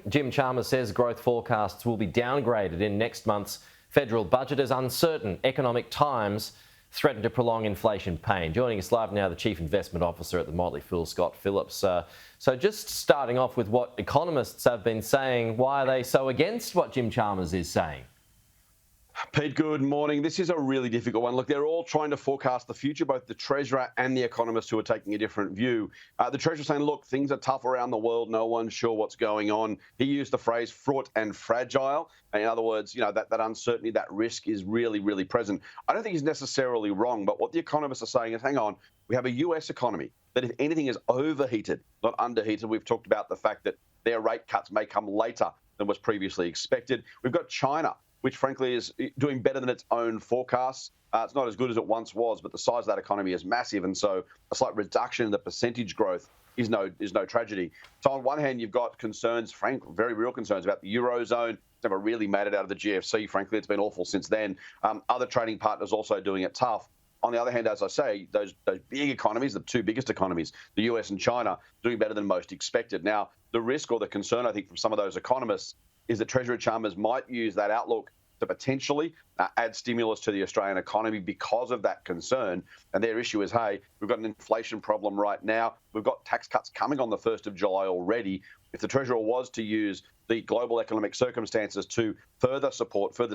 Jim Chalmers says growth forecasts will be downgraded in next month's federal budget as uncertain economic times threaten to prolong inflation pain. Joining us live now, the Chief Investment Officer at the Motley, Scott Phillips. So just starting off with what economists have been saying, why are they so against what Jim Chalmers is saying? Pete, good morning. This is a really difficult one. Look, they're all trying to forecast the future, both the Treasurer and the economists who are taking a different view. The Treasurer saying, look, things are tough around the world. No one's sure what's going on. He used the phrase fraught and fragile. In other words, that uncertainty, that risk is really, really present. I don't think he's necessarily wrong, but what the economists are saying is, hang on, we have a US economy that, if anything, is overheated, not underheated. We've talked about the fact that their rate cuts may come later than was previously expected. We've got China, which frankly is doing better than its own forecasts. It's not as good as it once was, but the size of that economy is massive, and so a slight reduction in the percentage growth is no tragedy. So on one hand, you've got concerns, very real concerns about the Eurozone. It's never really made it out of the GFC, frankly. It's been awful since then. Other trading partners also doing it tough. On the other hand, as I say, those big economies, the two biggest economies, the US and China, doing better than most expected. Now, the risk or the concern, I think, from some of those economists is that Treasurer Chalmers might use that outlook to potentially add stimulus to the Australian economy because of that concern. And their issue is, hey, we've got an inflation problem right now. We've got tax cuts coming on the 1st of July already. If the Treasurer was to use the global economic circumstances to further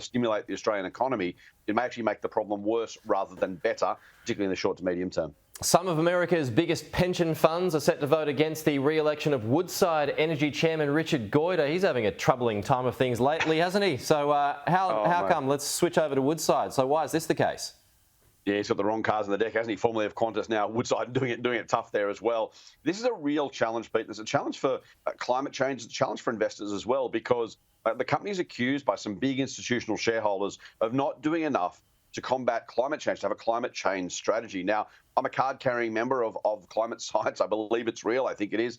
stimulate the Australian economy, it may actually make the problem worse rather than better, particularly in the short to medium term. Some of America's biggest pension funds are set to vote against the re-election of Woodside Energy Chairman Richard Goyder. He's having a troubling time of things lately, hasn't he? So how come? Let's switch over to Woodside. So why is this the case? Yeah, he's got the wrong cards in the deck, hasn't he? Formerly of Qantas, now Woodside, doing it tough there as well. This is a real challenge, Pete. There's a challenge for climate change, it's a challenge for investors as well, because the company is accused by some big institutional shareholders of not doing enough to combat climate change, to have a climate change strategy. Now, I'm a card-carrying member of Climate Science. I believe it's real. I think it is.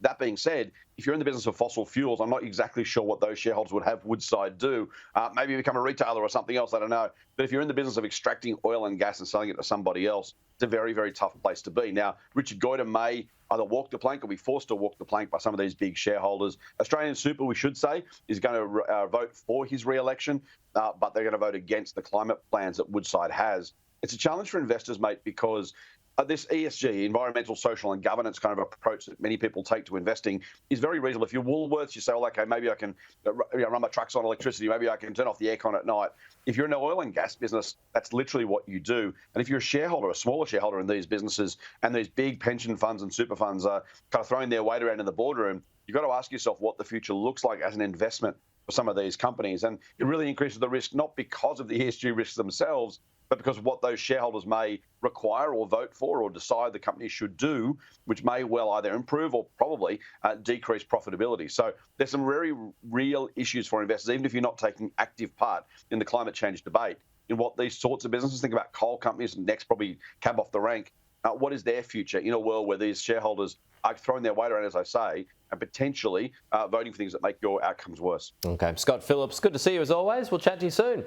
That being said, if you're in the business of fossil fuels, I'm not exactly sure what those shareholders would have Woodside do. Maybe become a retailer or something else, I don't know. But if you're in the business of extracting oil and gas and selling it to somebody else, it's a very, very tough place to be. Now, Richard Goyder may either walk the plank or be forced to walk the plank by some of these big shareholders. Australian Super, we should say, is going to vote for his re-election, but they're going to vote against the climate plans that Woodside has. It's a challenge for investors, mate, because this ESG, environmental, social and governance kind of approach that many people take to investing is very reasonable. If you're Woolworths, you say, well, okay, maybe I can run my trucks on electricity. Maybe I can turn off the aircon at night. If you're in the oil and gas business, that's literally what you do. And if you're a shareholder, a smaller shareholder in these businesses, and these big pension funds and super funds are kind of throwing their weight around in the boardroom, you've got to ask yourself what the future looks like as an investment for some of these companies. And it really increases the risk, not because of the ESG risks themselves, but because of what those shareholders may require or vote for or decide the company should do, which may well either improve or probably decrease profitability. So there's some very real issues for investors, even if you're not taking active part in the climate change debate, in what these sorts of businesses, think about coal companies, next probably cab off the rank. What is their future in a world where these shareholders are throwing their weight around, as I say, and potentially voting for things that make your outcomes worse? Okay, Scott Phillips, good to see you as always. We'll chat to you soon.